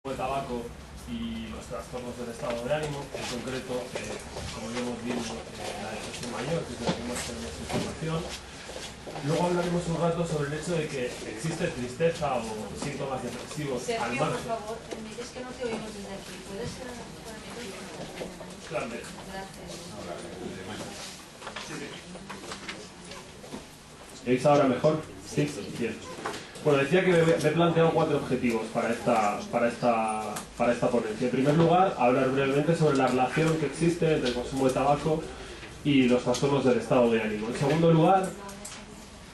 de tabaco y los trastornos del estado de ánimo, en concreto, como ya hemos visto, la depresión mayor, que es de la que más tenemos información. Luego hablaremos un rato sobre el hecho de que existe tristeza o síntomas depresivos al Sergio, margen. por favor, es que no te oímos desde aquí. ¿Puedes por aquí? Claro. Gracias. ¿Veis ahora mejor? Sí. Bien. Bueno, decía que me he planteado 4 objetivos para esta ponencia. En primer lugar, hablar brevemente sobre la relación que existe entre el consumo de tabaco y los trastornos del estado de ánimo. En segundo lugar,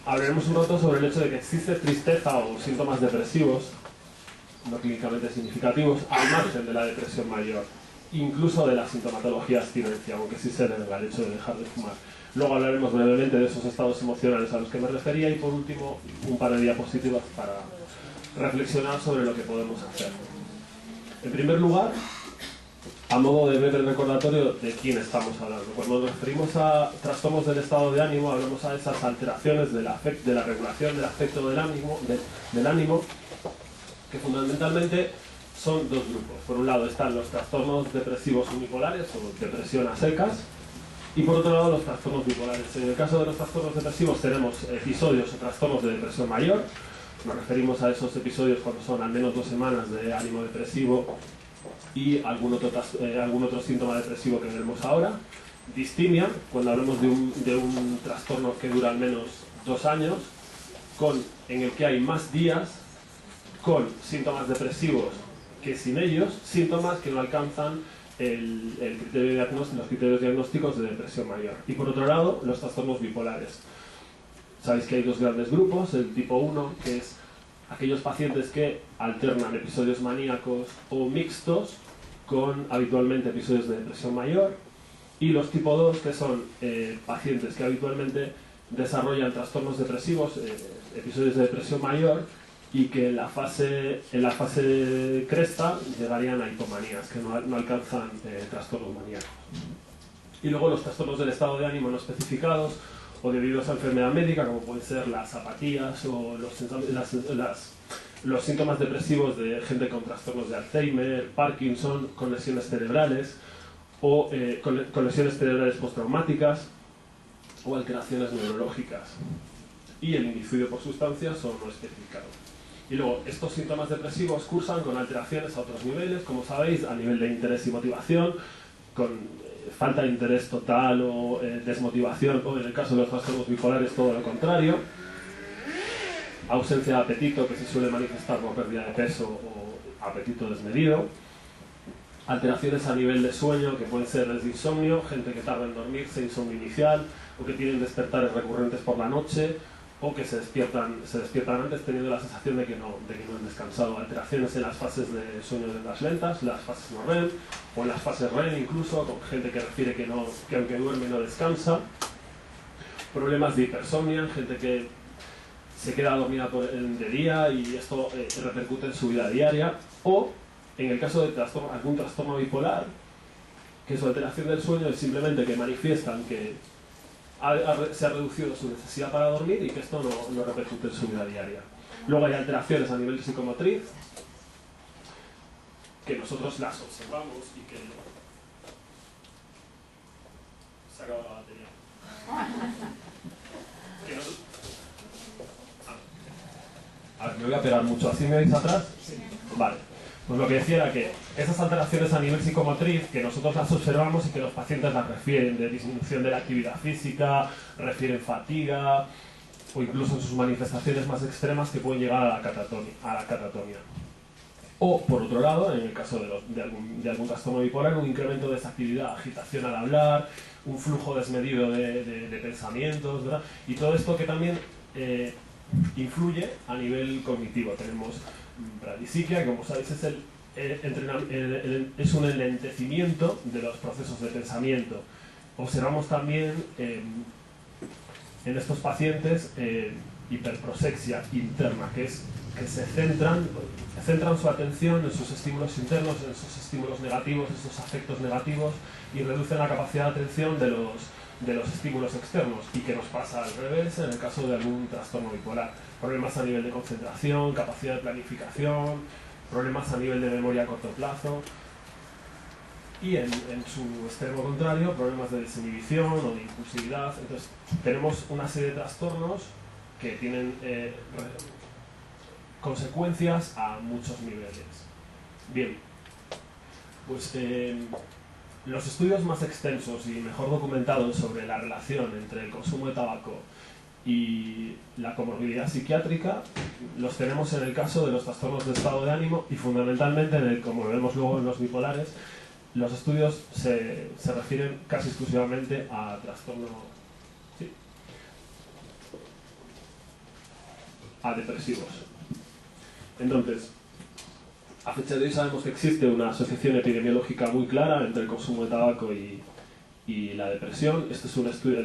hablaremos un rato sobre el hecho de que existe tristeza o síntomas depresivos, no clínicamente significativos, al margen de la depresión mayor, incluso de la sintomatología de abstinencia, aunque sí se debe al hecho de dejar de fumar. Luego hablaremos brevemente de esos estados emocionales a los que me refería y por último un par de diapositivas para reflexionar sobre lo que podemos hacer. En primer lugar, a modo de breve recordatorio de quién estamos hablando. Cuando nos referimos a trastornos del estado de ánimo, hablamos a esas alteraciones de la regulación del afecto del ánimo, que fundamentalmente son 2 grupos. Por un lado están los trastornos depresivos unipolares o depresión a secas, y por otro lado los trastornos bipolares. En el caso de los trastornos depresivos tenemos episodios o trastornos de depresión mayor. Nos referimos a esos episodios cuando son al menos 2 semanas de ánimo depresivo y algún otro síntoma depresivo que veremos ahora. Distimia, cuando hablamos de un trastorno que dura al menos 2 años, en el que hay más días, con síntomas depresivos que sin ellos, síntomas que no alcanzan los criterios diagnósticos de depresión mayor. Y por otro lado, los trastornos bipolares. Sabéis que hay 2 grandes grupos, el tipo 1, que es aquellos pacientes que alternan episodios maníacos o mixtos con habitualmente episodios de depresión mayor, y los tipo 2, que son pacientes que habitualmente desarrollan trastornos depresivos, episodios de depresión mayor, y que en la fase cresta llegarían a hipomanías, que no alcanzan trastornos maníacos. Y luego los trastornos del estado de ánimo no especificados o debidos a enfermedad médica, como pueden ser las apatías o los síntomas depresivos de gente con trastornos de Alzheimer, Parkinson, con lesiones cerebrales o con lesiones cerebrales postraumáticas o alteraciones neurológicas. Y el indicidio por sustancias o no especificado. Y luego, estos síntomas depresivos cursan con alteraciones a otros niveles, como sabéis, a nivel de interés y motivación, con falta de interés total o desmotivación, o en el caso de los trastornos bipolares todo lo contrario, ausencia de apetito que se suele manifestar por pérdida de peso o apetito desmedido, alteraciones a nivel de sueño que pueden ser desde insomnio, gente que tarda en dormirse, insomnio inicial, o que tienen despertares recurrentes por la noche, o que se despiertan antes teniendo la sensación de que no han descansado. Alteraciones en las fases de sueño de las lentas, las fases no REM, o en las fases REM incluso, con gente que refiere que aunque duerme no descansa. Problemas de hipersomnia, gente que se queda dormida de día y esto repercute en su vida diaria. O, en el caso de algún trastorno bipolar, que su alteración del sueño es simplemente que manifiestan que se ha reducido su necesidad para dormir y que esto no repercute en su vida diaria. Luego hay alteraciones a nivel psicomotriz, que nosotros las observamos y que... Se ha acabado la batería. A ver, me voy a pegar mucho. ¿Así me veis atrás? Sí. Vale. Pues lo que decía era que esas alteraciones a nivel psicomotriz, que nosotros las observamos y que los pacientes las refieren, de disminución de la actividad física, refieren fatiga, o incluso en sus manifestaciones más extremas que pueden llegar a la catatonia. O, por otro lado, en el caso de algún trastorno bipolar, un incremento de esa actividad, agitación al hablar, un flujo desmedido de pensamientos, ¿verdad? Y todo esto que también influye a nivel cognitivo. Tenemos bradisiquia, que como sabéis es un enlentecimiento de los procesos de pensamiento. Observamos también en estos pacientes hiperprosexia interna, que es que centran su atención en sus estímulos internos, en sus estímulos negativos, en sus afectos negativos, y reducen la capacidad de atención de los estímulos externos, y que nos pasa al revés en el caso de algún trastorno bipolar. Problemas a nivel de concentración, capacidad de planificación, problemas a nivel de memoria a corto plazo, y en su extremo contrario, problemas de desinhibición o de impulsividad. Entonces, tenemos una serie de trastornos que tienen consecuencias a muchos niveles. Bien, pues los estudios más extensos y mejor documentados sobre la relación entre el consumo de tabaco y la comorbilidad psiquiátrica los tenemos en el caso de los trastornos de estado de ánimo y fundamentalmente, como lo vemos luego en los bipolares, los estudios se refieren casi exclusivamente a trastorno, sí, a depresivos. Entonces, a fecha de hoy sabemos que existe una asociación epidemiológica muy clara entre el consumo de tabaco y la depresión. Este es un estudio,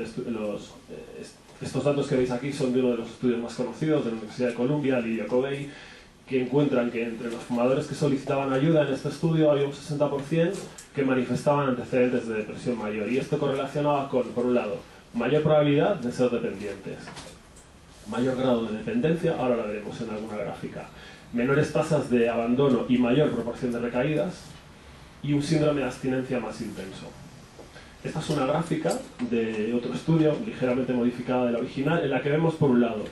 estos datos que veis aquí son de uno de los estudios más conocidos de la Universidad de Columbia, Lidio Covey, que encuentran que entre los fumadores que solicitaban ayuda en este estudio había un 60% que manifestaban antecedentes de depresión mayor. Y esto correlacionaba con, por un lado, mayor probabilidad de ser dependientes, mayor grado de dependencia, ahora lo veremos en alguna gráfica, menores tasas de abandono y mayor proporción de recaídas, y un síndrome de abstinencia más intenso. Esta es una gráfica de otro estudio, ligeramente modificada de la original, en la que vemos, por un lado,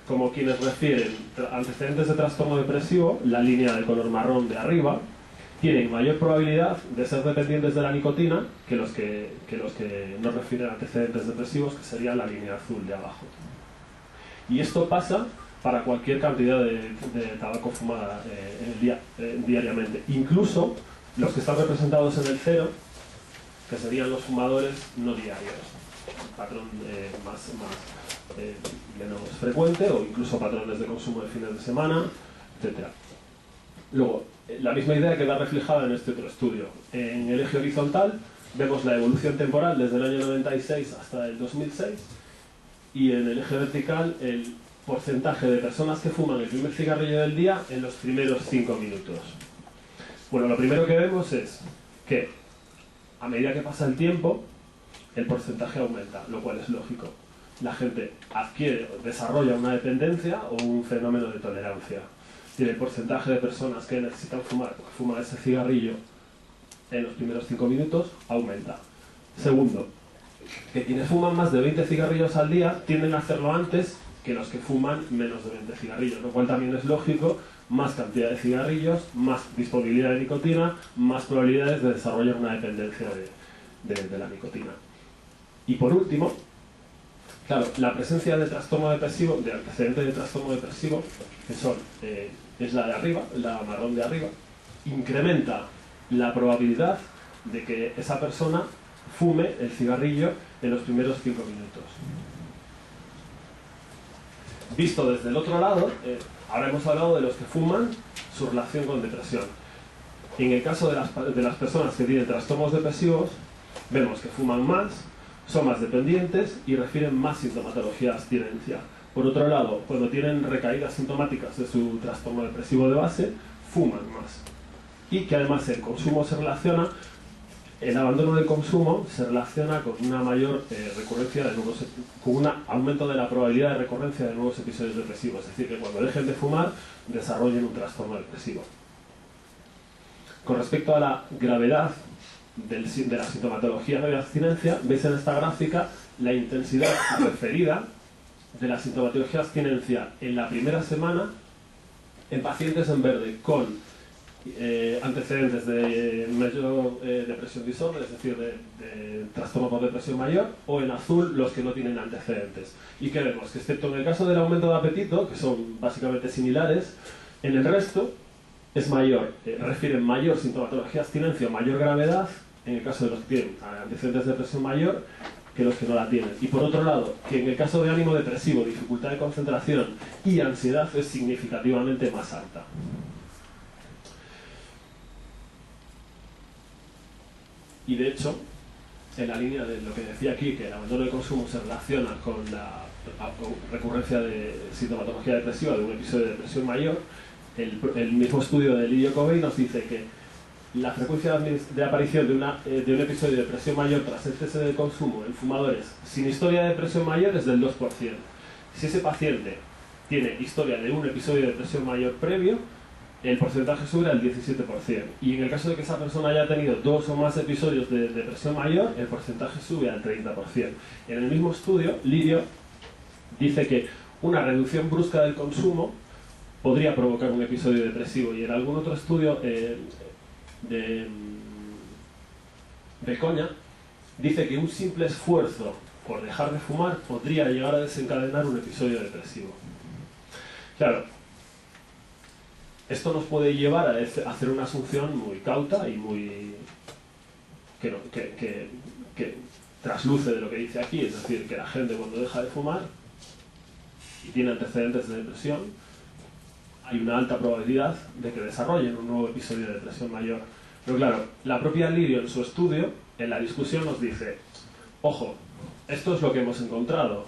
como quienes refieren antecedentes de trastorno depresivo, la línea de color marrón de arriba, tienen mayor probabilidad de ser dependientes de la nicotina que los que no refieren antecedentes depresivos, que sería la línea azul de abajo. Y esto pasa para cualquier cantidad de tabaco fumada diariamente. Incluso los que están representados en el cero, que serían los fumadores no diarios, patrón menos frecuente, o incluso patrones de consumo de fines de semana, etc. Luego, la misma idea queda reflejada en este otro estudio. En el eje horizontal vemos la evolución temporal desde el año 96 hasta el 2006, y en el eje vertical el porcentaje de personas que fuman el primer cigarrillo del día en los primeros 5 minutos. Bueno, lo primero que vemos es que a medida que pasa el tiempo, el porcentaje aumenta, lo cual es lógico. La gente adquiere, desarrolla una dependencia o un fenómeno de tolerancia. Y el porcentaje de personas que necesitan fumar, que fuman ese cigarrillo en los primeros 5 minutos, aumenta. Segundo, que quienes fuman más de 20 cigarrillos al día tienden a hacerlo antes que los que fuman menos de 20 cigarrillos, lo cual también es lógico. Más cantidad de cigarrillos, más disponibilidad de nicotina, más probabilidades de desarrollar una dependencia de la nicotina. Y por último, claro, la presencia de trastorno depresivo, de antecedentes de trastorno depresivo, que son, es la de arriba, la marrón de arriba, incrementa la probabilidad de que esa persona fume el cigarrillo en los primeros 5 minutos. Visto desde el otro lado, ahora hemos hablado de los que fuman, su relación con depresión. En el caso de las personas que tienen trastornos depresivos, vemos que fuman más, son más dependientes y refieren más sintomatología de abstinencia. Por otro lado, cuando tienen recaídas sintomáticas de su trastorno depresivo de base, fuman más. Y que además el consumo se relaciona, el abandono del consumo se relaciona con una mayor recurrencia de nuevos, con un aumento de la probabilidad de recurrencia de nuevos episodios depresivos. Es decir, que cuando dejen de fumar, desarrollen un trastorno depresivo. Con respecto a la gravedad de la sintomatología de abstinencia, veis en esta gráfica la intensidad referida de la sintomatología de abstinencia en la primera semana en pacientes en verde con antecedentes de mayor depresión disorder, es decir, de trastorno por depresión mayor, o en azul los que no tienen antecedentes. Y que vemos que, excepto en el caso del aumento de apetito, que son básicamente similares, en el resto es mayor, refieren mayor sintomatología de abstinencia, mayor gravedad, en el caso de los que tienen antecedentes de depresión mayor, que los que no la tienen. Y por otro lado, que en el caso de ánimo depresivo, dificultad de concentración y ansiedad es significativamente más alta. Y de hecho, en la línea de lo que decía aquí, que el abandono de consumo se relaciona con la recurrencia de sintomatología depresiva de un episodio de depresión mayor, el mismo estudio de Lidio Covey nos dice que la frecuencia de aparición de un episodio de depresión mayor tras el cese de consumo en fumadores sin historia de depresión mayor es del 2%. Si ese paciente tiene historia de un episodio de depresión mayor previo, el porcentaje sube al 17%. Y en el caso de que esa persona haya tenido 2 o más episodios de depresión mayor, el porcentaje sube al 30%. En el mismo estudio, Lirio dice que una reducción brusca del consumo podría provocar un episodio depresivo. Y en algún otro estudio de Becoña dice que un simple esfuerzo por dejar de fumar podría llegar a desencadenar un episodio depresivo. Claro, esto nos puede llevar a hacer una asunción muy cauta y muy que trasluce de lo que dice aquí, es decir, que la gente cuando deja de fumar y tiene antecedentes de depresión, hay una alta probabilidad de que desarrollen un nuevo episodio de depresión mayor. Pero claro, la propia Lirio en su estudio, en la discusión, nos dice: ojo, esto es lo que hemos encontrado,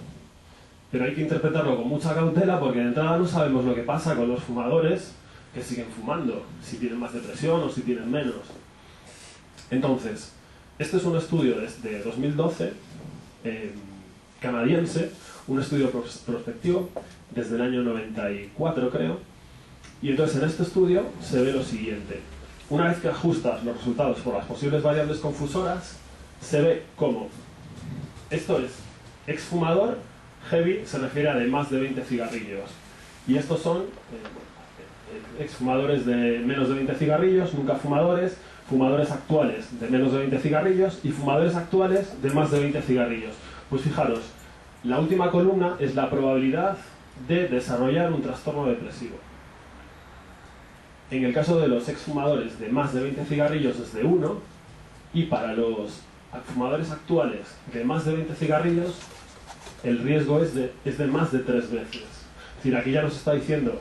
pero hay que interpretarlo con mucha cautela porque de entrada no sabemos lo que pasa con los fumadores que siguen fumando, si tienen más depresión o si tienen menos. Entonces, este es un estudio desde 2012, canadiense, un estudio prospectivo desde el año 94, creo, y entonces en este estudio se ve lo siguiente. Una vez que ajustas los resultados por las posibles variables confusoras, se ve cómo esto es exfumador, heavy se refiere a de más de 20 cigarrillos, y estos son exfumadores de menos de 20 cigarrillos, nunca fumadores, fumadores actuales de menos de 20 cigarrillos y fumadores actuales de más de 20 cigarrillos. Pues fijaros, la última columna es la probabilidad de desarrollar un trastorno depresivo. En el caso de los exfumadores de más de 20 cigarrillos es de 1, y para los fumadores actuales de más de 20 cigarrillos el riesgo es de más de 3 veces. Es decir, aquí ya nos está diciendo,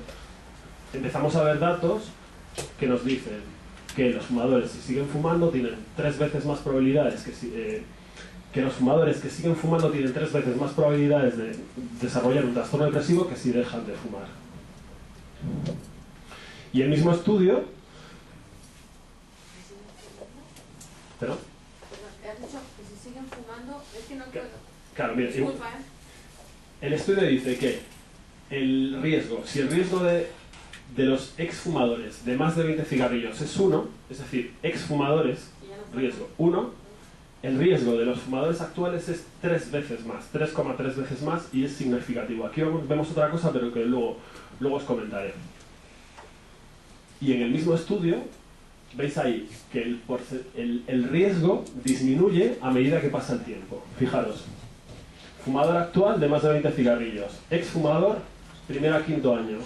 empezamos a ver datos que nos dicen que los fumadores, si siguen fumando, tienen 3 veces más probabilidades que los fumadores que siguen fumando tienen 3 veces más probabilidades de desarrollar un trastorno depresivo que si dejan de fumar. Y el mismo estudio... ¿Pero? Has dicho que si siguen fumando, es que no puedo... Claro, mira, Disculpa, el estudio dice que el riesgo, si el riesgo de los exfumadores de más de 20 cigarrillos es 1, es decir, exfumadores, riesgo 1, el riesgo de los fumadores actuales es 3 veces más, 3,3 veces más, y es significativo. Aquí vemos otra cosa, pero que luego os comentaré. Y en el mismo estudio, veis ahí que el riesgo disminuye a medida que pasa el tiempo. Fijaros, fumador actual de más de 20 cigarrillos, exfumador, primero a quinto año,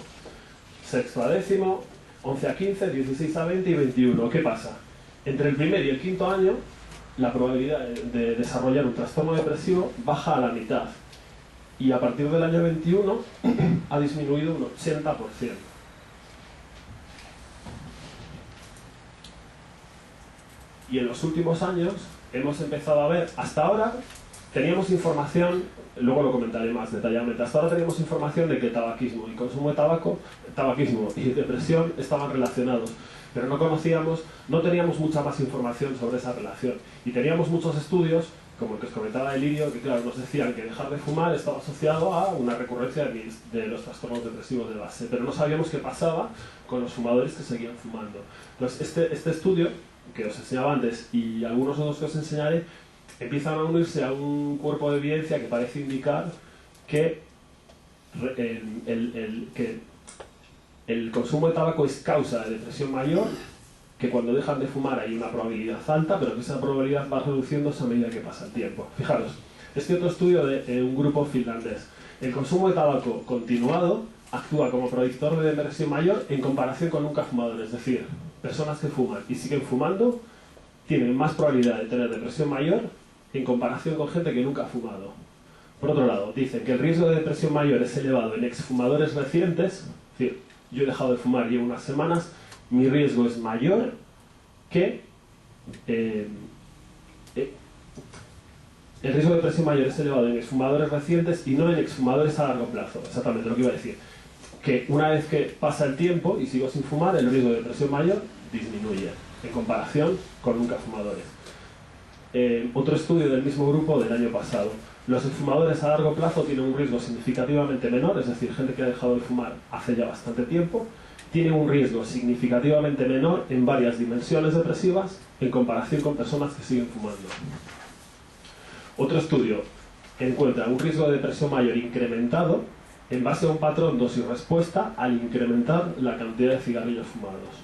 sexto a décimo, 11 a 15, 16 a 20 y 21. ¿Qué pasa? Entre el primer y el quinto año, la probabilidad de desarrollar un trastorno depresivo baja a la mitad. Y a partir del año 21 ha disminuido un 80%. Y en los últimos años hemos empezado a ver, hasta ahora teníamos información, luego lo comentaré más detalladamente, hasta ahora teníamos información de que el tabaquismo y consumo de tabaquismo y depresión estaban relacionados, pero no teníamos mucha más información sobre esa relación. Y teníamos muchos estudios, como el que os comentaba Lirio, que claro, nos decían que dejar de fumar estaba asociado a una recurrencia de los trastornos depresivos de base, pero no sabíamos qué pasaba con los fumadores que seguían fumando. Entonces, este estudio que os enseñaba antes y algunos otros que os enseñaré empiezan a unirse a un cuerpo de evidencia que parece indicar que el consumo de tabaco es causa de depresión mayor, que cuando dejan de fumar hay una probabilidad alta, pero que esa probabilidad va reduciéndose a medida que pasa el tiempo. Fijaros, este otro estudio de un grupo finlandés. El consumo de tabaco continuado actúa como predictor de depresión mayor en comparación con nunca fumadores, es decir, personas que fuman y siguen fumando tienen más probabilidad de tener depresión mayor en comparación con gente que nunca ha fumado. Por otro lado, dicen que el riesgo de depresión mayor es elevado en exfumadores recientes, es decir, yo he dejado de fumar, llevo unas semanas, mi riesgo es mayor que... el riesgo de depresión mayor es elevado en exfumadores recientes y no en exfumadores a largo plazo, exactamente lo que iba a decir. Que una vez que pasa el tiempo y sigo sin fumar, el riesgo de depresión mayor disminuye en comparación con nunca fumadores. Otro estudio del mismo grupo del año pasado. Los fumadores a largo plazo tienen un riesgo significativamente menor, es decir, gente que ha dejado de fumar hace ya bastante tiempo, tienen un riesgo significativamente menor en varias dimensiones depresivas en comparación con personas que siguen fumando. Otro estudio encuentra un riesgo de depresión mayor incrementado en base a un patrón dosis-respuesta al incrementar la cantidad de cigarrillos fumados.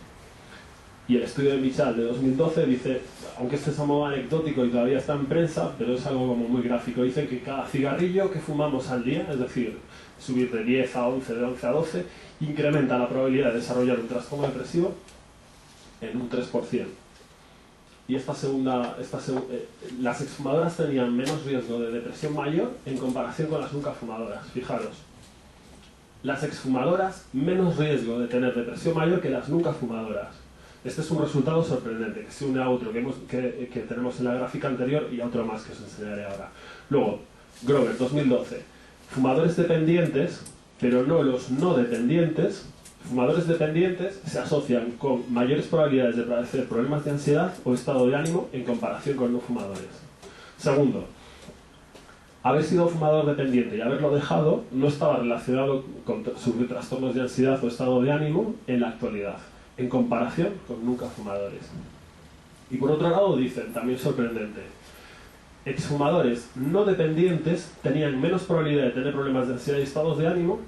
Y el estudio de Michal de 2012 dice, aunque este es a modo anecdótico y todavía está en prensa, pero es algo como muy gráfico, dice que cada cigarrillo que fumamos al día, es decir, subir de 10 a 11, de 11 a 12, incrementa la probabilidad de desarrollar un trastorno depresivo en un 3%. Y las exfumadoras tenían menos riesgo de depresión mayor en comparación con las nunca fumadoras. Fijaros, las exfumadoras menos riesgo de tener depresión mayor que las nunca fumadoras. Este es un resultado sorprendente, que se une a otro que tenemos en la gráfica anterior y a otro más que os enseñaré ahora. Luego, Grover, 2012. Fumadores dependientes, pero no los no dependientes. Fumadores dependientes se asocian con mayores probabilidades de padecer problemas de ansiedad o estado de ánimo en comparación con no fumadores. Segundo, haber sido fumador dependiente y haberlo dejado no estaba relacionado con sufrir trastornos de ansiedad o estado de ánimo en la actualidad, en comparación con nunca fumadores. Y por otro lado dicen, también sorprendente, exfumadores no dependientes tenían menos probabilidad de tener problemas de ansiedad y estados de ánimo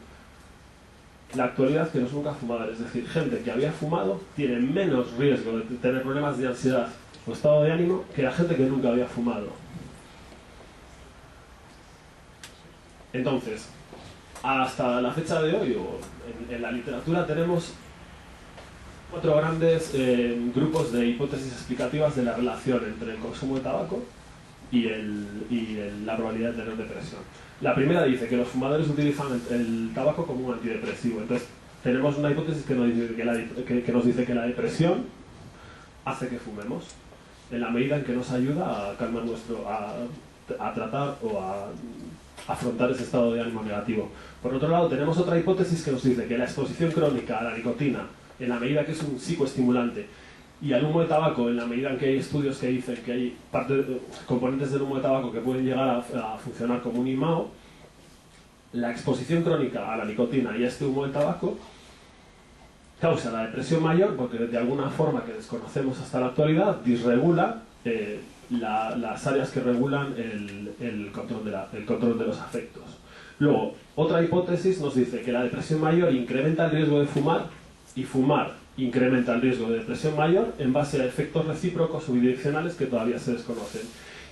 en la actualidad que los nunca fumadores. Es decir, gente que había fumado tiene menos riesgo de tener problemas de ansiedad o estado de ánimo que la gente que nunca había fumado. Entonces, hasta la fecha de hoy, o en la literatura, tenemos 4 grandes grupos de hipótesis explicativas de la relación entre el consumo de tabaco y la probabilidad de tener depresión. La primera dice que los fumadores utilizan el tabaco como un antidepresivo. Entonces, tenemos una hipótesis que nos dice que la depresión hace que fumemos, en la medida en que nos ayuda a calmar a tratar o a afrontar ese estado de ánimo negativo. Por otro lado, tenemos otra hipótesis que nos dice que la exposición crónica a la nicotina, en la medida que es un psicoestimulante, y al humo de tabaco, en la medida en que hay estudios que dicen que hay componentes del humo de tabaco que pueden llegar a funcionar como un IMAO, la exposición crónica a la nicotina y a este humo de tabaco causa la depresión mayor porque de alguna forma que desconocemos hasta la actualidad disregula las áreas que regulan el control de los afectos. Luego, otra hipótesis nos dice que la depresión mayor incrementa el riesgo de fumar y fumar incrementa el riesgo de depresión mayor en base a efectos recíprocos o bidireccionales que todavía se desconocen.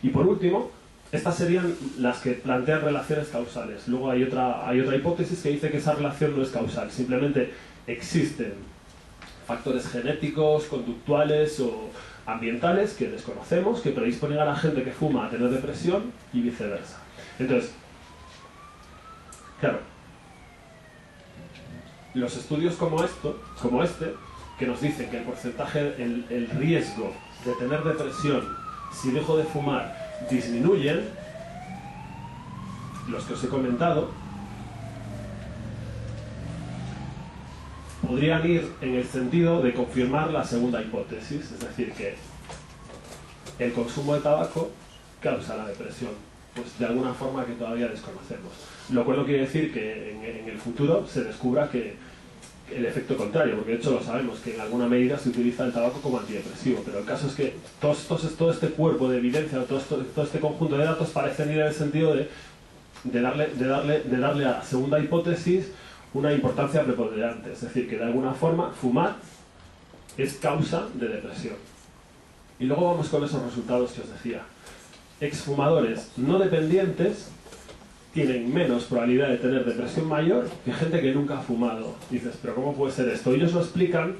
Y por último, estas serían las que plantean relaciones causales. Luego hay otra hipótesis que dice que esa relación no es causal, simplemente existen factores genéticos, conductuales o ambientales que desconocemos, que predisponen a la gente que fuma a tener depresión y viceversa. Entonces, claro, los estudios como este, que nos dicen que el porcentaje, el riesgo de tener depresión si dejo de fumar disminuyen, los que os he comentado, podrían ir en el sentido de confirmar la segunda hipótesis, es decir, que el consumo de tabaco causa la depresión, pues de alguna forma que todavía desconocemos. Lo cual no quiere decir que en el futuro se descubra que el efecto contrario, porque de hecho lo sabemos, que en alguna medida se utiliza el tabaco como antidepresivo, pero el caso es que todo este cuerpo de evidencia, todo este conjunto de datos parecen ir en el sentido de darle a la segunda hipótesis una importancia preponderante, es decir, que de alguna forma fumar es causa de depresión. Y luego vamos con esos resultados que os decía. Exfumadores no dependientes tienen menos probabilidad de tener depresión mayor que gente que nunca ha fumado. Dices, pero ¿cómo puede ser esto? Ellos lo explican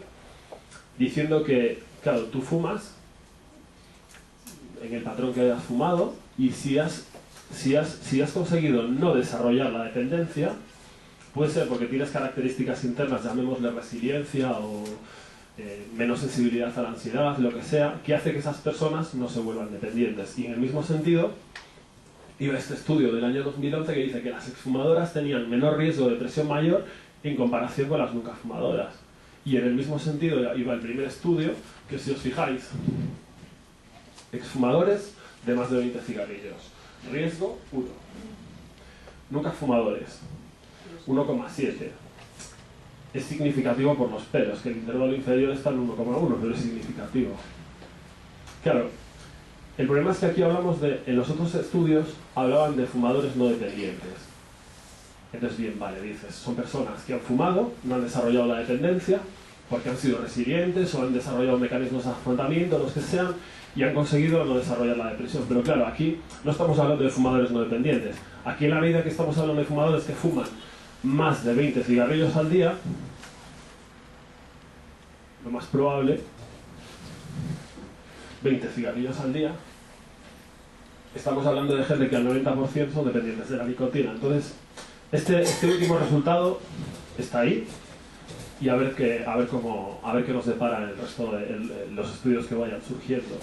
diciendo que, claro, tú fumas en el patrón que hayas fumado y si has conseguido no desarrollar la dependencia, puede ser porque tienes características internas, llamémosle resiliencia o menos sensibilidad a la ansiedad, lo que sea, que hace que esas personas no se vuelvan dependientes. Y en el mismo sentido, iba este estudio del año 2011 que dice que las exfumadoras tenían menor riesgo de depresión mayor en comparación con las nunca fumadoras. Y en el mismo sentido iba el primer estudio, que si os fijáis, exfumadores de más de 20 cigarrillos, riesgo 1. Nunca fumadores, 1,7. es significativo por los pelos, que el intervalo inferior está en 1,1, pero es significativo. Claro, el problema es que aquí hablamos de, en los otros estudios hablaban de fumadores no dependientes. Entonces, bien, vale, dices, son personas que han fumado, no han desarrollado la dependencia, porque han sido resilientes o han desarrollado mecanismos de afrontamiento, los que sean, y han conseguido no desarrollar la depresión. Pero claro, aquí no estamos hablando de fumadores no dependientes. Aquí en la medida que estamos hablando de fumadores que fuman más de 20 cigarrillos al día, lo más probable, 20 cigarrillos al día, estamos hablando de gente que al 90% son dependientes de la nicotina. Entonces, este último resultado está ahí, y a ver qué nos depara el resto de los estudios que vayan surgiendo.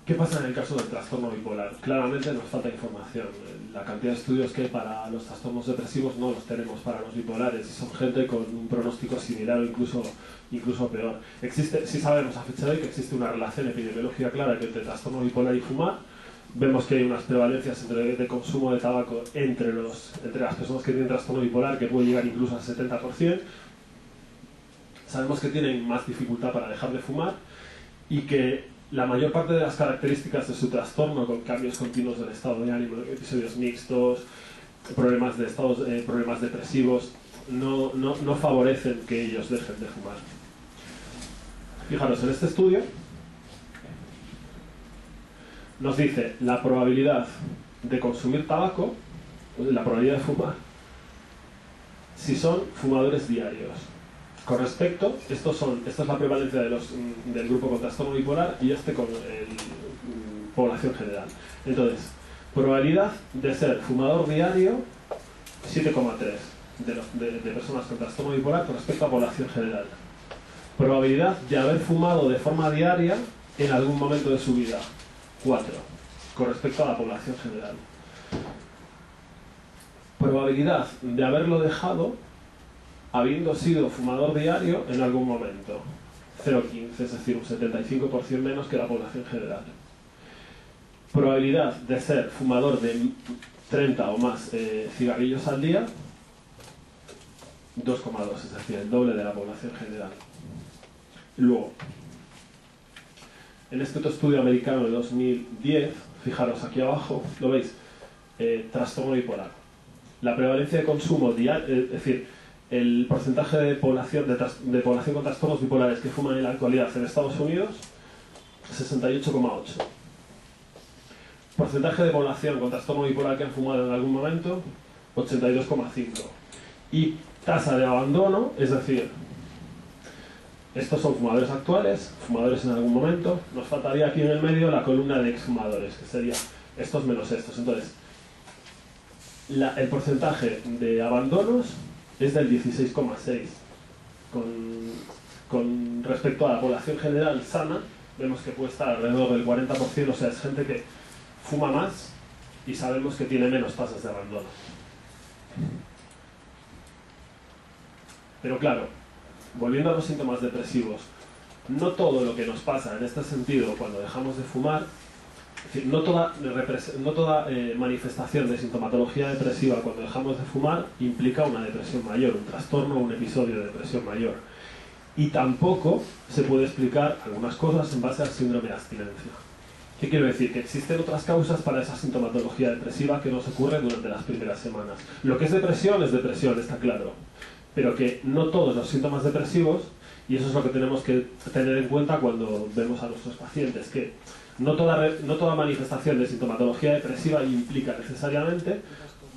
¿Qué pasa en el caso del trastorno bipolar? Claramente nos falta información. La cantidad de estudios que hay para los trastornos depresivos no los tenemos para los bipolares, y son gente con un pronóstico similar o incluso peor. Sí sabemos a fecha de hoy que existe una relación epidemiológica clara entre trastorno bipolar y fumar. Vemos que hay unas prevalencias de consumo de tabaco entre las personas que tienen trastorno bipolar que puede llegar incluso al 70%. Sabemos que tienen más dificultad para dejar de fumar, y que la mayor parte de las características de su trastorno, con cambios continuos del estado de ánimo, episodios mixtos, problemas depresivos, no favorecen que ellos dejen de fumar. Fijaros, en este estudio nos dice la probabilidad de consumir tabaco, la probabilidad de fumar, si son fumadores diarios. Con respecto, esta es la prevalencia del grupo con trastorno bipolar y con población general. Entonces, probabilidad de ser fumador diario, 7,3 de personas con trastorno bipolar con respecto a población general. Probabilidad de haber fumado de forma diaria en algún momento de su vida, 4, con respecto a la población general. Probabilidad de haberlo dejado habiendo sido fumador diario en algún momento, 0,15, es decir, un 75% menos que la población general. Probabilidad de ser fumador de 30 o más cigarrillos al día, 2,2, es decir, el doble de la población general. Luego, en este otro estudio americano de 2010, fijaros aquí abajo, lo veis, trastorno bipolar. La prevalencia de consumo diario, es decir, el porcentaje de población con trastornos bipolares que fuman en la actualidad en Estados Unidos, 68,8. Porcentaje de población con trastorno bipolar que han fumado en algún momento, 82,5. Y tasa de abandono, es decir, estos son fumadores actuales, fumadores en algún momento. Nos faltaría aquí en el medio la columna de exfumadores, que sería estos menos estos. Entonces, el porcentaje de abandonos es del 16,6. Con respecto a la población general sana, vemos que puede estar alrededor del 40%, o sea, es gente que fuma más y sabemos que tiene menos tasas de abandono. Pero claro, volviendo a los síntomas depresivos, no todo lo que nos pasa en este sentido cuando dejamos de fumar, es decir, no toda manifestación de sintomatología depresiva cuando dejamos de fumar implica una depresión mayor, un trastorno o un episodio de depresión mayor. Y tampoco se puede explicar algunas cosas en base al síndrome de abstinencia. ¿Qué quiero decir? Que existen otras causas para esa sintomatología depresiva que nos ocurre durante las primeras semanas. Lo que es depresión, está claro. Pero que no todos los síntomas depresivos, y eso es lo que tenemos que tener en cuenta cuando vemos a nuestros pacientes, que no toda manifestación de sintomatología depresiva implica necesariamente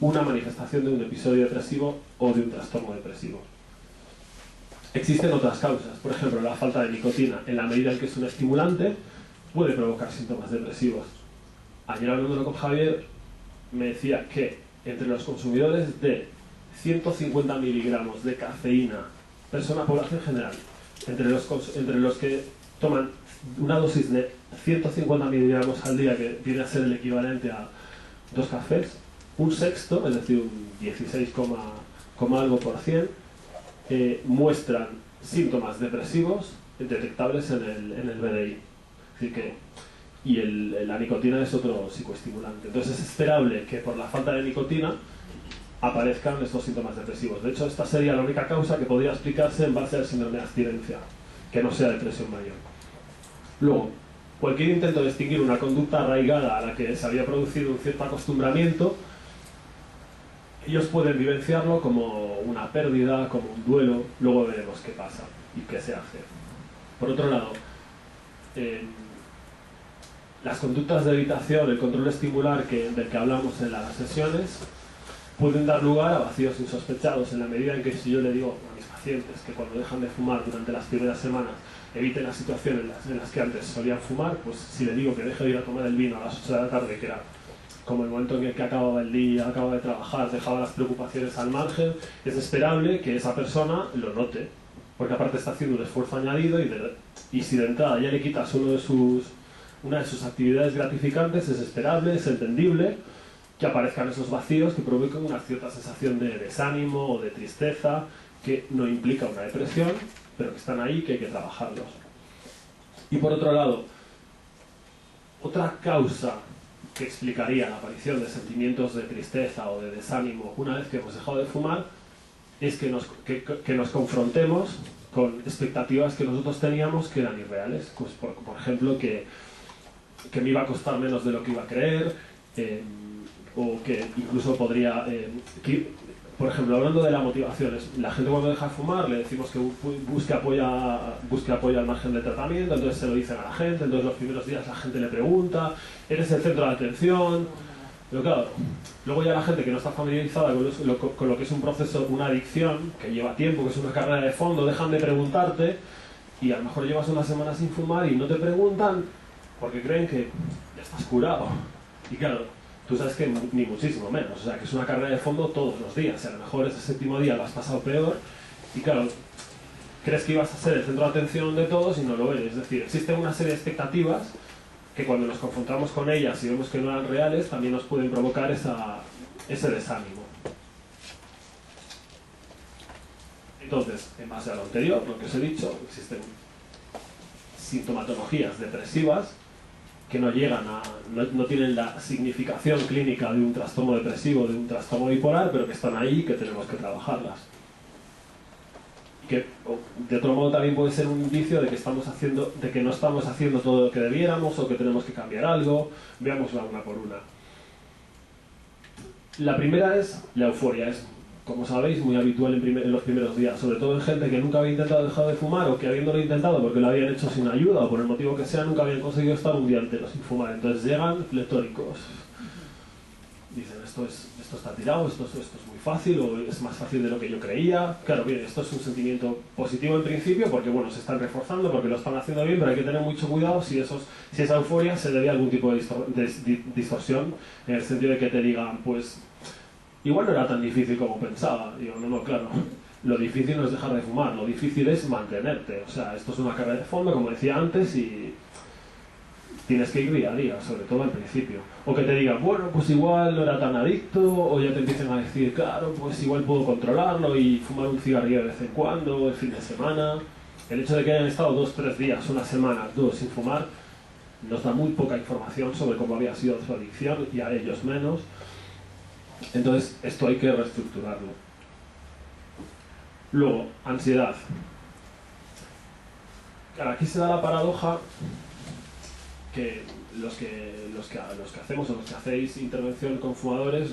una manifestación de un episodio depresivo o de un trastorno depresivo. Existen otras causas, por ejemplo, la falta de nicotina, en la medida en que es un estimulante, puede provocar síntomas depresivos. Ayer hablándolo con Javier, me decía que entre los consumidores de 150 miligramos de cafeína, población general, entre los que toman una dosis de 150 miligramos al día, que viene a ser el equivalente a 2 cafés, un sexto, es decir, un 16, algo por cien, muestran síntomas depresivos detectables en el BDI. Es decir, que y la nicotina es otro psicoestimulante. Entonces es esperable que por la falta de nicotina aparezcan estos síntomas depresivos. De hecho, esta sería la única causa que podría explicarse en base al síndrome de abstinencia, que no sea depresión mayor. Luego, cualquier intento de extinguir una conducta arraigada a la que se había producido un cierto acostumbramiento, ellos pueden vivenciarlo como una pérdida, como un duelo, luego veremos qué pasa y qué se hace. Por otro lado, las conductas de evitación, el control estimular del que hablamos en las sesiones, pueden dar lugar a vacíos insospechados en la medida en que si yo le digo a mis pacientes que cuando dejan de fumar durante las primeras semanas eviten las situaciones en las que antes solían fumar, pues si le digo que deje de ir a tomar el vino a las 8 de la tarde, que era como el momento en el que acababa el día, acababa de trabajar, dejaba las preocupaciones al margen, es esperable que esa persona lo note, porque aparte está haciendo un esfuerzo añadido y si de entrada ya le quitas una de sus actividades gratificantes, es esperable, es entendible que aparezcan esos vacíos que provocan una cierta sensación de desánimo o de tristeza que no implica una depresión, pero que están ahí y que hay que trabajarlos. Y por otro lado, otra causa que explicaría la aparición de sentimientos de tristeza o de desánimo una vez que hemos dejado de fumar es que nos confrontemos con expectativas que nosotros teníamos que eran irreales. Pues por ejemplo, que me iba a costar menos de lo que iba a creer, o que incluso podría... por ejemplo, hablando de la motivación, la gente cuando deja de fumar le decimos que busque apoyo al margen del tratamiento, entonces se lo dicen a la gente, entonces los primeros días la gente le pregunta, ¿eres el centro de atención? Pero claro, luego ya la gente que no está familiarizada con lo que es un proceso, una adicción, que lleva tiempo, que es una carrera de fondo, dejan de preguntarte y a lo mejor llevas una semana sin fumar y no te preguntan porque creen que ya estás curado. Y claro, tú sabes que ni muchísimo menos, o sea, que es una carrera de fondo todos los días, y a lo mejor ese séptimo día lo has pasado peor, y claro, crees que ibas a ser el centro de atención de todos y no lo eres. Es decir, existen una serie de expectativas que cuando nos confrontamos con ellas y vemos que no eran reales, también nos pueden provocar ese desánimo. Entonces, en base a lo anterior, lo que os he dicho, existen sintomatologías depresivas que no llegan no tienen la significación clínica de un trastorno depresivo, de un trastorno bipolar, pero que están ahí y que tenemos que trabajarlas. Que de otro modo también puede ser un indicio de que no estamos haciendo todo lo que debiéramos o que tenemos que cambiar algo. Veámosla una por una. La primera es la euforia. Es, como sabéis, muy habitual en los primeros días, sobre todo en gente que nunca había intentado dejar de fumar o que habiéndolo intentado porque lo habían hecho sin ayuda o por el motivo que sea, nunca habían conseguido estar un día entero sin fumar. Entonces llegan pletóricos. Dicen, esto está tirado, esto es muy fácil o es más fácil de lo que yo creía. Claro, bien, esto es un sentimiento positivo en principio porque bueno, se están reforzando, porque lo están haciendo bien, pero hay que tener mucho cuidado si esa euforia se debe a algún tipo de distorsión, en el sentido de que te digan, pues igual no era tan difícil como pensaba. Digo, no, claro, lo difícil no es dejar de fumar, lo difícil es mantenerte. O sea, esto es una carrera de fondo, como decía antes, y tienes que ir día a día, sobre todo al principio. O que te digan, bueno, pues igual no era tan adicto, o ya te empiecen a decir, claro, pues igual puedo controlarlo y fumar un cigarrillo de vez en cuando, el fin de semana. El hecho de que hayan estado 2 o 3 días, una semana, 2 sin fumar, nos da muy poca información sobre cómo había sido su adicción y a ellos menos. Entonces, esto hay que reestructurarlo. Luego, ansiedad. Claro, aquí se da la paradoja que los que hacemos o los que hacéis intervención con fumadores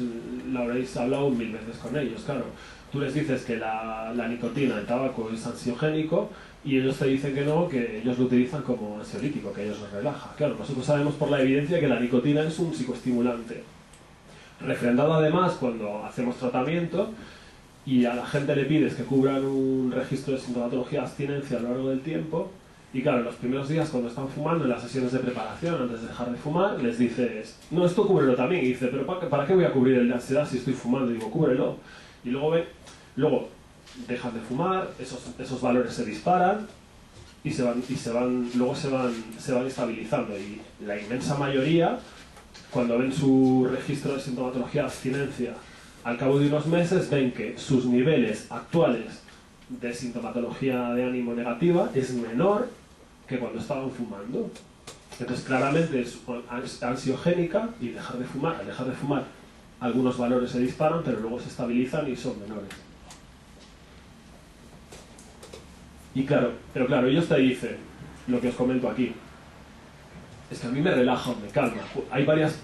lo habréis hablado 1000 veces con ellos. Claro, tú les dices que la nicotina, el tabaco es ansiogénico y ellos te dicen que no, que ellos lo utilizan como ansiolítico, que ellos los relaja. Claro, nosotros sabemos por la evidencia que la nicotina es un psicoestimulante. Refrendado además cuando hacemos tratamiento y a la gente le pides que cubran un registro de sintomatología de abstinencia a lo largo del tiempo. Y claro, los primeros días cuando están fumando, en las sesiones de preparación, antes de dejar de fumar, les dices, no, esto cúbrelo también. Y dice, pero ¿para qué voy a cubrir el de ansiedad si estoy fumando? Y digo, cúbrelo. Y luego dejan de fumar, esos valores se disparan y luego se van estabilizando. Y la inmensa mayoría, cuando ven su registro de sintomatología de abstinencia, al cabo de unos meses ven que sus niveles actuales de sintomatología de ánimo negativa es menor que cuando estaban fumando. Entonces claramente es ansiogénica y al dejar de fumar algunos valores se disparan, pero luego se estabilizan y son menores. Y claro, pero claro, ellos te dicen lo que os comento aquí. Es que a mí me relaja, me calma. Hay varias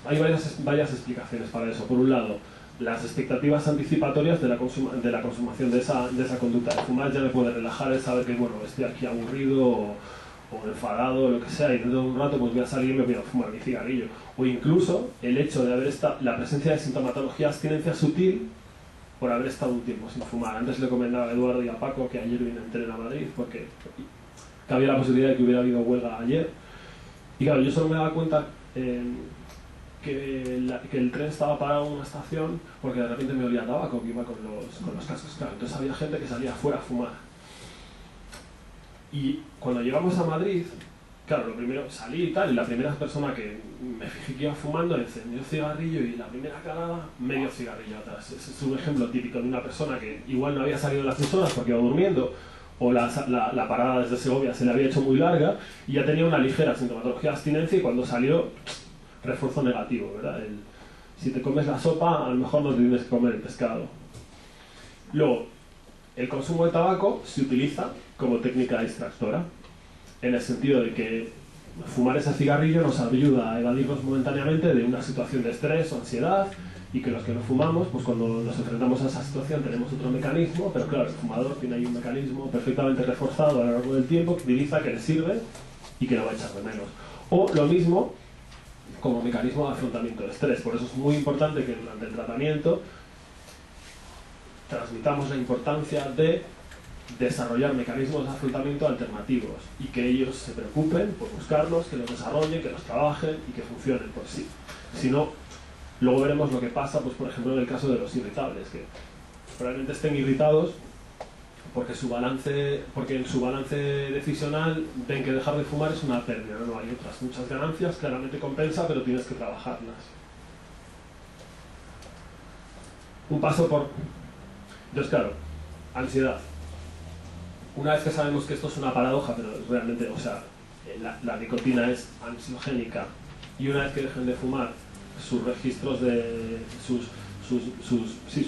explicaciones para eso. Por un lado, las expectativas anticipatorias de la consumación de esa conducta. El fumar ya me puede relajar, el saber que, bueno, estoy aquí aburrido o enfadado o lo que sea, y dentro de un rato pues voy a salir y me voy a fumar mi cigarrillo. O incluso el hecho de haber estado, la presencia de sintomatología abstinencia sutil por haber estado un tiempo sin fumar. Antes le comentaba a Eduardo y a Paco que ayer vine en tren a Madrid porque había la posibilidad de que hubiera habido huelga ayer. Y claro, yo solo me daba cuenta que el tren estaba parado en una estación porque de repente me olía a tabaco, que iba con los cascos. Claro, entonces había gente que salía afuera a fumar. Y cuando llegamos a Madrid, claro, lo primero, salí y tal, y la primera persona que me fijé que iba fumando encendió el cigarrillo y la primera calada, medio cigarrillo atrás. Ese es un ejemplo típico de una persona que igual no había salido de las 6 horas porque iba durmiendo, o la parada desde Segovia se le había hecho muy larga y ya tenía una ligera sintomatología de abstinencia, y cuando salió, refuerzo negativo, ¿verdad? Si te comes la sopa, a lo mejor no te tienes que comer el pescado. Luego, el consumo de tabaco se utiliza como técnica distractora, en el sentido de que fumar ese cigarrillo nos ayuda a evadirnos momentáneamente de una situación de estrés o ansiedad, y que los que no fumamos, pues cuando nos enfrentamos a esa situación tenemos otro mecanismo, pero claro, el fumador tiene ahí un mecanismo perfectamente reforzado a lo largo del tiempo que utiliza, que le sirve y que lo va a echar de menos. O lo mismo como mecanismo de afrontamiento de estrés. Por eso es muy importante que durante el tratamiento transmitamos la importancia de desarrollar mecanismos de afrontamiento alternativos y que ellos se preocupen por buscarlos, que los desarrollen, que los trabajen y que funcionen por sí. Si no, luego veremos lo que pasa, pues por ejemplo en el caso de los irritables, que probablemente estén irritados porque en su balance decisional ven que dejar de fumar es una pérdida, no hay otras muchas ganancias, claramente compensa, pero tienes que trabajarlas. Un paso por... Entonces claro, ansiedad. Una vez que sabemos que esto es una paradoja, pero realmente, o sea, la nicotina es ansiogénica, y una vez que dejen de fumar, sus registros de sus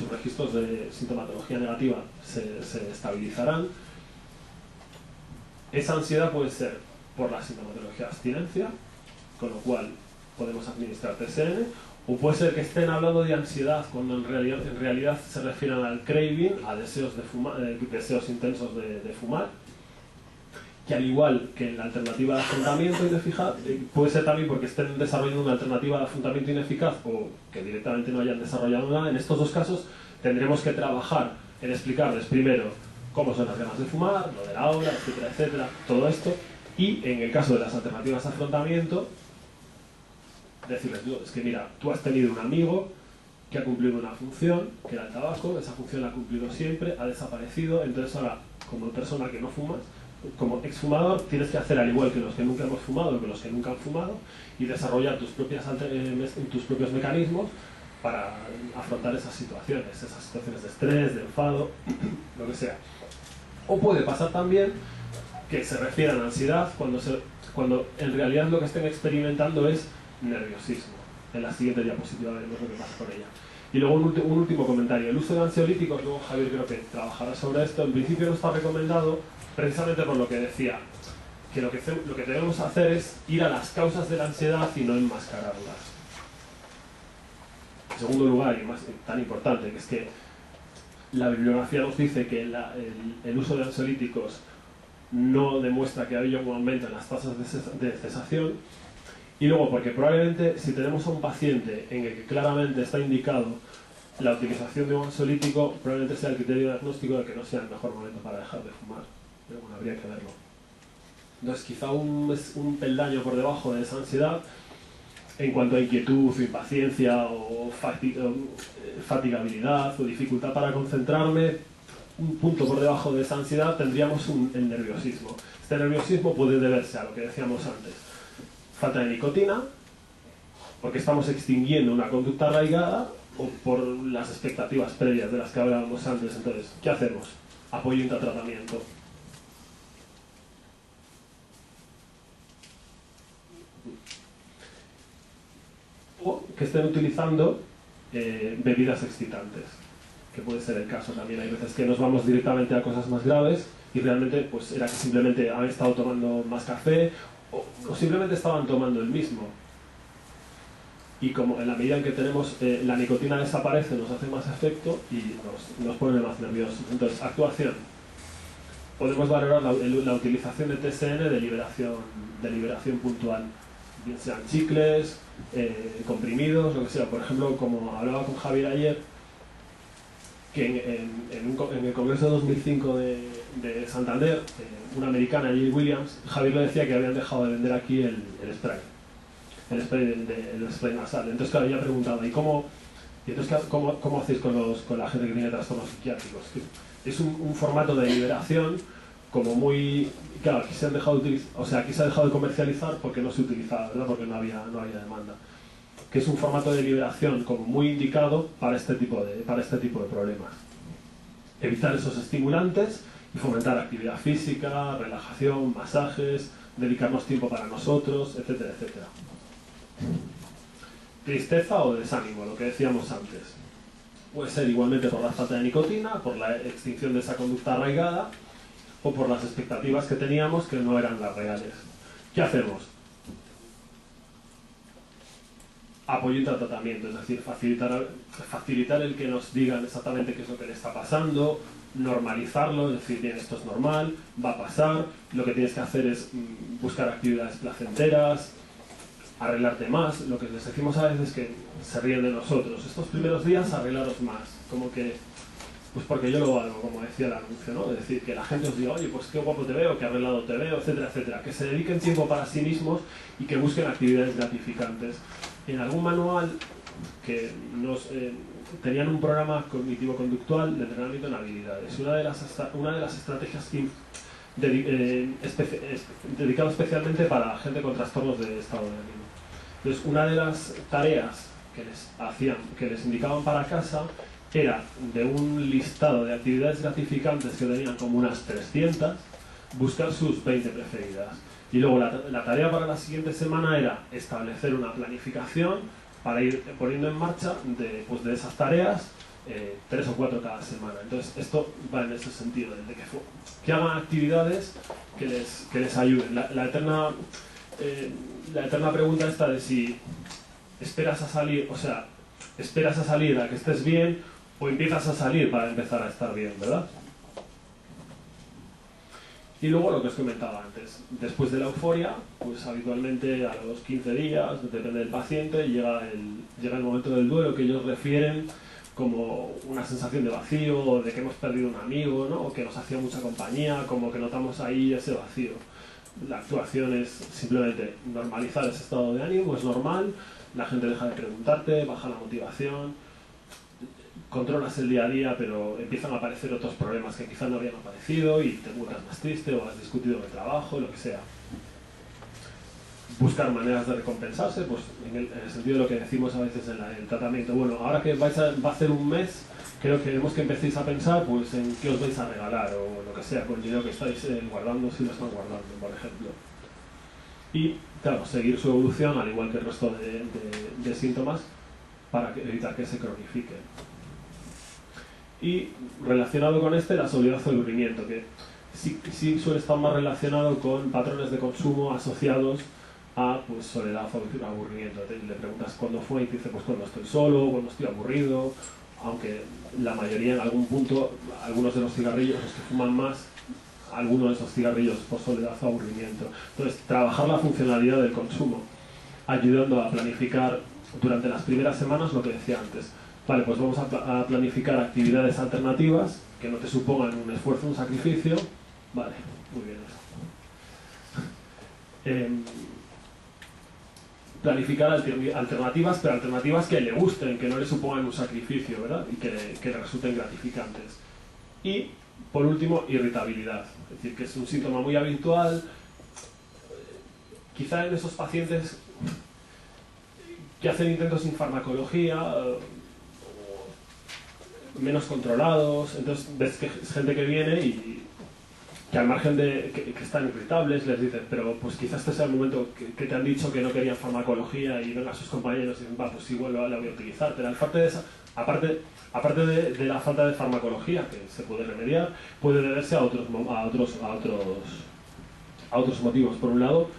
registros de sintomatología negativa se estabilizarán. Esa ansiedad puede ser por la sintomatología de abstinencia, con lo cual podemos administrar TSN, o puede ser que estén hablando de ansiedad cuando en realidad se refieren al craving, a deseos de fumar, deseos intensos de fumar, que al igual que en la alternativa de afrontamiento ineficaz, puede ser también porque estén desarrollando una alternativa de afrontamiento ineficaz o que directamente no hayan desarrollado nada. En estos dos casos tendremos que trabajar en explicarles primero cómo son las ganas de fumar, lo de la hora, etcétera, etcétera, todo esto, y en el caso de las alternativas de afrontamiento, decirles, es que mira, tú has tenido un amigo que ha cumplido una función, que era el tabaco, esa función la ha cumplido siempre, ha desaparecido, entonces ahora, como persona que no fumas, como exfumador, tienes que hacer al igual que los que nunca hemos fumado, que los que nunca han fumado, y desarrollar tus propios mecanismos para afrontar esas situaciones de estrés, de enfado, lo que sea. O puede pasar también que se refieran a ansiedad cuando en realidad lo que estén experimentando es nerviosismo. En la siguiente diapositiva veremos lo que pasa con ella. Y luego un último comentario. El uso de ansiolíticos, luego Javier creo que trabajará sobre esto, en principio no está recomendado precisamente por lo que decía, que lo que debemos hacer es ir a las causas de la ansiedad y no enmascararlas. En segundo lugar, y más tan importante, que es que la bibliografía nos dice que el uso de ansiolíticos no demuestra que haya un aumento en las tasas de cesación. Y luego, porque probablemente si tenemos a un paciente en el que claramente está indicado la utilización de un ansiolítico, probablemente sea el criterio diagnóstico de que no sea el mejor momento para dejar de fumar. Pero bueno, habría que verlo. Entonces, quizá un peldaño por debajo de esa ansiedad, en cuanto a inquietud, o impaciencia, o fatigabilidad, o dificultad para concentrarme, un punto por debajo de esa ansiedad tendríamos el nerviosismo. Este nerviosismo puede deberse a lo que decíamos antes. Falta de nicotina, porque estamos extinguiendo una conducta arraigada, o por las expectativas previas de las que hablábamos antes. Entonces, ¿qué hacemos? Apoyo intratratamiento. que estén utilizando bebidas excitantes, que puede ser el caso también. Hay veces que nos vamos directamente a cosas más graves y realmente pues era que simplemente han estado tomando más café o simplemente estaban tomando el mismo. Y como en la medida en que tenemos la nicotina desaparece, nos hace más efecto y nos pone más nerviosos. Entonces, actuación. Podemos valorar la utilización de TSN de liberación puntual, bien sean chicles, comprimidos, lo que sea. Por ejemplo, como hablaba con Javier ayer, que en el Congreso de 2005 de Santander, una americana, Jill Williams, Javier le decía que habían dejado de vender aquí el spray. El spray nasal. Entonces, claro, ella preguntaba, ¿cómo hacéis con la gente que tiene trastornos psiquiátricos? Es un formato de liberación como muy... Claro, aquí se han dejado de utilizar, o sea, aquí se ha dejado de comercializar porque no se utilizaba, ¿verdad? Porque no había demanda. Que es un formato de liberación como muy indicado para este tipo de problemas. Evitar esos estimulantes y fomentar actividad física, relajación, masajes, dedicarnos tiempo para nosotros, etcétera, etcétera. Tristeza o desánimo, lo que decíamos antes. Puede ser igualmente por la falta de nicotina, por la extinción de esa conducta arraigada o por las expectativas que teníamos que no eran las reales. ¿Qué hacemos? Apoyo al tratamiento, es decir, facilitar el que nos digan exactamente qué es lo que le está pasando, normalizarlo, es decir, bien, esto es normal, va a pasar, lo que tienes que hacer es buscar actividades placenteras, arreglarte más. Lo que les decimos a veces es que se ríen de nosotros. Estos primeros días arreglaros más, como que, pues porque yo lo valgo, como decía el anuncio, ¿no? Es decir, que la gente os diga, oye, pues qué guapo te veo, qué arreglado te veo, etcétera, etcétera. Que se dediquen tiempo para sí mismos y que busquen actividades gratificantes. En algún manual que tenían un programa cognitivo-conductual de entrenamiento en habilidades. Una de las estrategias dedicado especialmente para gente con trastornos de estado de ánimo. Entonces, una de las tareas que les indicaban para casa era de un listado de actividades gratificantes que tenían como unas 300, buscar sus 20 preferidas. Y luego la tarea para la siguiente semana era establecer una planificación para ir poniendo en marcha de esas tareas, 3 o 4 cada semana. Entonces, esto va en ese sentido, de que hagan actividades que les ayuden. La eterna pregunta esta de si esperas a salir, o sea, esperas a salir a que estés bien o empiezas a salir para empezar a estar bien, ¿verdad? Y luego lo que os comentaba antes, después de la euforia, pues habitualmente a los 15 días, depende del paciente, llega el momento del duelo, que ellos refieren como una sensación de vacío, o de que hemos perdido un amigo, ¿no? O que nos hacía mucha compañía, como que notamos ahí ese vacío. La actuación es simplemente normalizar ese estado de ánimo, es normal, la gente deja de preguntarte, baja la motivación, controlas el día a día, pero empiezan a aparecer otros problemas que quizás no habían aparecido y te encuentras más triste o has discutido en el trabajo, lo que sea. Buscar maneras de recompensarse, pues en el sentido de lo que decimos a veces en el tratamiento. Bueno, ahora que va a ser un mes, creo que queremos que empecéis a pensar pues en qué os vais a regalar o lo que sea con el dinero que estáis guardando, si lo están guardando, por ejemplo. Y, claro, seguir su evolución, al igual que el resto de síntomas, para evitar que se cronifiquen. Y relacionado con la soledad o el aburrimiento, que sí suele estar más relacionado con patrones de consumo asociados a pues, soledad o aburrimiento. Le preguntas cuándo fue y te dice pues cuando estoy solo, cuando estoy aburrido, aunque la mayoría en algún punto, algunos de los cigarrillos, los que fuman más, algunos de esos cigarrillos por soledad o aburrimiento. Entonces, trabajar la funcionalidad del consumo, ayudando a planificar durante las primeras semanas lo que decía antes. Vale, pues vamos a planificar actividades alternativas que no te supongan un esfuerzo, un sacrificio. Vale, muy bien eso. Planificar alternativas, pero alternativas que le gusten, que no le supongan un sacrificio, ¿verdad? Y que le resulten gratificantes. Y, por último, irritabilidad. Es decir, que es un síntoma muy habitual. Quizá en esos pacientes que hacen intentos sin farmacología, menos controlados, entonces ves que es gente que viene y que al margen de que están irritables, les dicen, pero pues quizás este sea el momento que te han dicho que no querían farmacología y vengan sus compañeros y dicen, va, pues igual la voy a utilizar. Pero aparte de la falta de farmacología, que se puede remediar, puede deberse a otros motivos. Por un lado,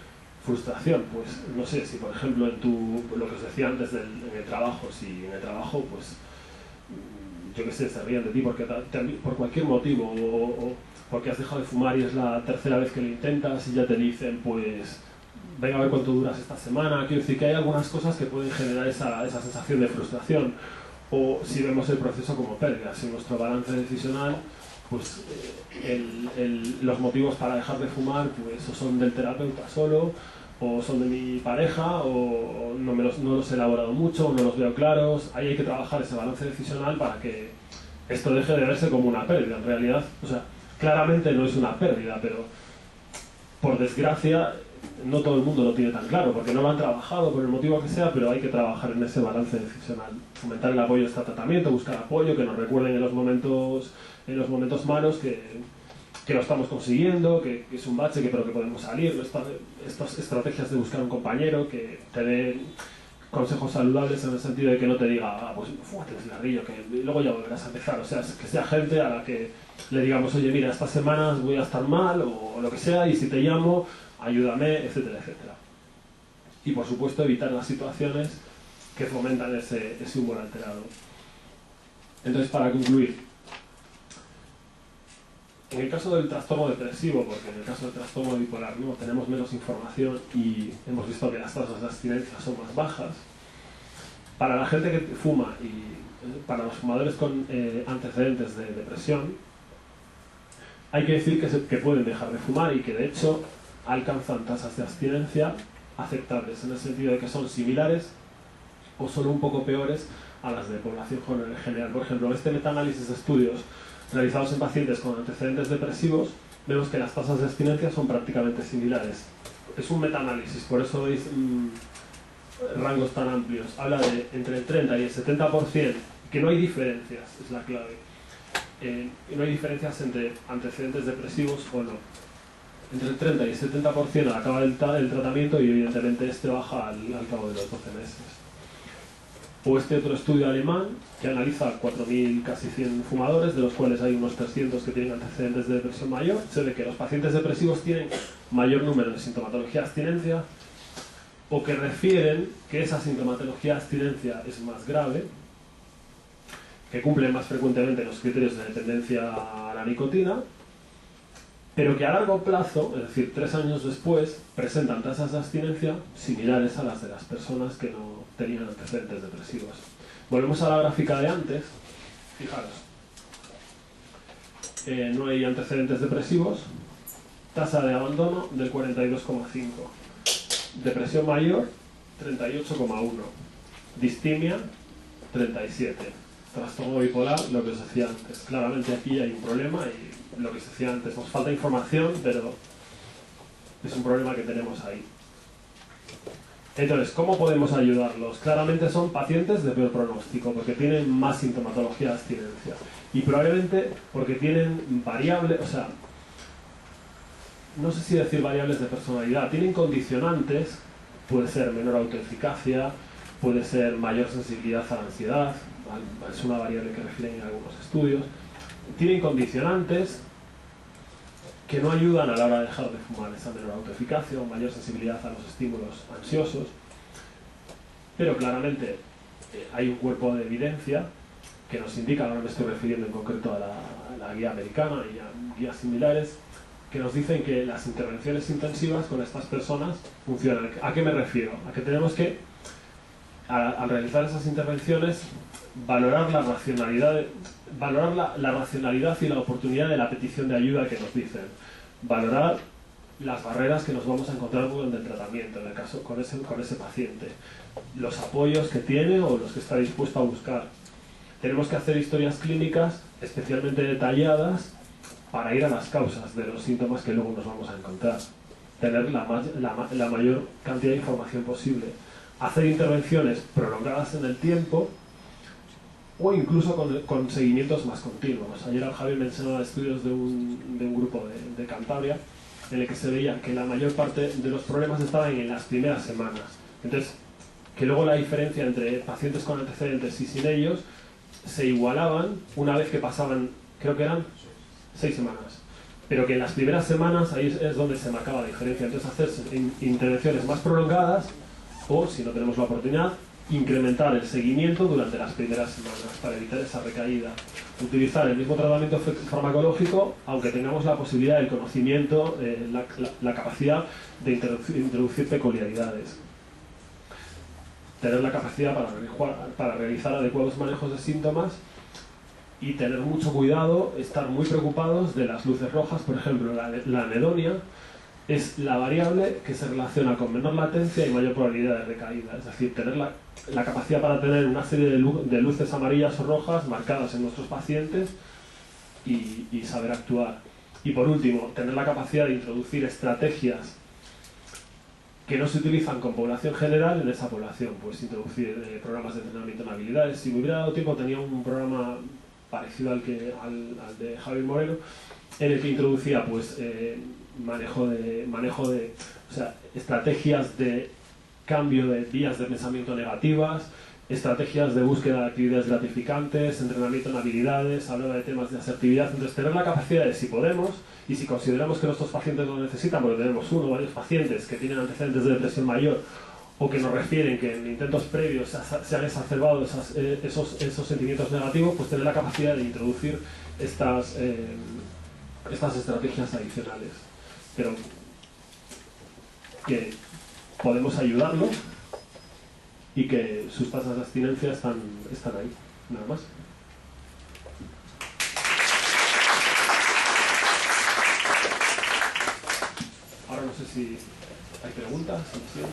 frustración, pues no sé, si por ejemplo lo que os decía antes en el trabajo, si en el trabajo, pues yo qué sé, se ríen de ti porque por cualquier motivo o porque has dejado de fumar y es la tercera vez que lo intentas y ya te dicen, pues venga a ver cuánto duras esta semana. Quiero decir que hay algunas cosas que pueden generar esa sensación de frustración. O si vemos el proceso como pérdida, si nuestro balance decisional, pues los motivos para dejar de fumar pues o son del terapeuta solo, o son de mi pareja, o no los he elaborado mucho, o no los veo claros. Ahí hay que trabajar ese balance decisional para que esto deje de verse como una pérdida. En realidad, o sea, claramente no es una pérdida, pero por desgracia no todo el mundo lo tiene tan claro, porque no lo han trabajado por el motivo que sea, pero hay que trabajar en ese balance decisional. Fomentar el apoyo a este tratamiento, buscar apoyo, que nos recuerden en los momentos malos que lo estamos consiguiendo, que es un bache, pero que podemos salir. Estas estrategias de buscar un compañero que te dé consejos saludables en el sentido de que no te diga, pues fúmate un cigarrillo, que luego ya volverás a empezar. O sea, que sea gente a la que le digamos, oye, mira, estas semanas voy a estar mal, o lo que sea, y si te llamo, ayúdame, etcétera, etcétera. Y por supuesto evitar las situaciones que fomentan ese humor alterado. Entonces, para concluir, en el caso del trastorno depresivo, porque en el caso del trastorno bipolar no tenemos menos información y hemos visto que las tasas de abstinencia son más bajas, para la gente que fuma y para los fumadores con antecedentes de depresión, hay que decir que pueden dejar de fumar y que de hecho alcanzan tasas de abstinencia aceptables, en el sentido de que son similares o solo un poco peores a las de población en general. Por ejemplo, en este metaanálisis de estudios realizados en pacientes con antecedentes depresivos, vemos que las tasas de abstinencia son prácticamente similares. Es un metaanálisis, por eso veis rangos tan amplios. Habla de entre el 30 y el 70%, que no hay diferencias, es la clave. No hay diferencias entre antecedentes depresivos o no. Entre el 30 y el 70% al acabar el tratamiento, y evidentemente este baja al cabo de los 12 meses. O este otro estudio alemán que analiza 4.000 casi 100 fumadores, de los cuales hay unos 300 que tienen antecedentes de depresión mayor. Se ve que los pacientes depresivos tienen mayor número de sintomatología de abstinencia, o que refieren que esa sintomatología de abstinencia es más grave, que cumplen más frecuentemente los criterios de dependencia a la nicotina, pero que a largo plazo, es decir, 3 años después, presentan tasas de abstinencia similares a las de las personas que no tenían antecedentes depresivos. Volvemos a la gráfica de antes. Fijaros, no hay antecedentes depresivos, tasa de abandono del 42,5, depresión mayor 38,1, distimia 37, trastorno bipolar, lo que os decía antes. Claramente aquí hay un problema y lo que os decía antes, nos falta información, pero es un problema que tenemos ahí. Entonces, ¿cómo podemos ayudarlos? Claramente son pacientes de peor pronóstico, porque tienen más sintomatología de abstinencia. Y probablemente porque tienen variables, o sea, no sé si decir variables de personalidad, tienen condicionantes, puede ser menor autoeficacia, puede ser mayor sensibilidad a la ansiedad, es una variable que refieren en algunos estudios. Tienen condicionantes que no ayudan a la hora de dejar de fumar, esa menor autoeficacia o mayor sensibilidad a los estímulos ansiosos, pero claramente hay un cuerpo de evidencia que nos indica, ahora me estoy refiriendo en concreto a la guía americana y a guías similares, que nos dicen que las intervenciones intensivas con estas personas funcionan. ¿A qué me refiero? A que tenemos que, al realizar esas intervenciones, valorar la racionalidad y la oportunidad de la petición de ayuda que nos dicen, valorar las barreras que nos vamos a encontrar durante el tratamiento, en el caso con ese paciente, los apoyos que tiene o los que está dispuesto a buscar. Tenemos que hacer historias clínicas especialmente detalladas para ir a las causas de los síntomas que luego nos vamos a encontrar, tener la mayor cantidad de información posible, hacer intervenciones prolongadas en el tiempo o incluso con seguimientos más continuos. Ayer Javier mencionaba estudios de un grupo de Cantabria en el que se veía que la mayor parte de los problemas estaban en las primeras semanas. Entonces, que luego la diferencia entre pacientes con antecedentes y sin ellos se igualaban una vez que pasaban, creo que eran 6 semanas. Pero que en las primeras semanas ahí es donde se marcaba la diferencia. Entonces, hacer intervenciones más prolongadas o, si no tenemos la oportunidad, incrementar el seguimiento durante las primeras semanas para evitar esa recaída. Utilizar el mismo tratamiento farmacológico, aunque tengamos la posibilidad, el conocimiento, la capacidad de introducir peculiaridades. Tener la capacidad para realizar adecuados manejos de síntomas y tener mucho cuidado, estar muy preocupados de las luces rojas. Por ejemplo, la anedonia es la variable que se relaciona con menor latencia y mayor probabilidad de recaída. Es decir, tener la capacidad para tener una serie de luces amarillas o rojas marcadas en nuestros pacientes y saber actuar. Y por último, tener la capacidad de introducir estrategias que no se utilizan con población general en esa población. Pues introducir programas de entrenamiento en habilidades. Si me hubiera dado tiempo, tenía un programa parecido al de Javier Moreno, en el que introducía pues manejo de o sea, estrategias de cambio de vías de pensamiento negativas, estrategias de búsqueda de actividades gratificantes, entrenamiento en habilidades, hablaba de temas de asertividad. Entonces, tener la capacidad de, si podemos, y si consideramos que nuestros pacientes lo necesitan, porque tenemos uno o varios pacientes que tienen antecedentes de depresión mayor, o que nos refieren que en intentos previos se han exacerbado esos sentimientos negativos, pues tener la capacidad de introducir estas estrategias adicionales. Pero que podemos ayudarlo y que sus tasas de abstinencia están ahí, nada más. Ahora no sé si hay preguntas.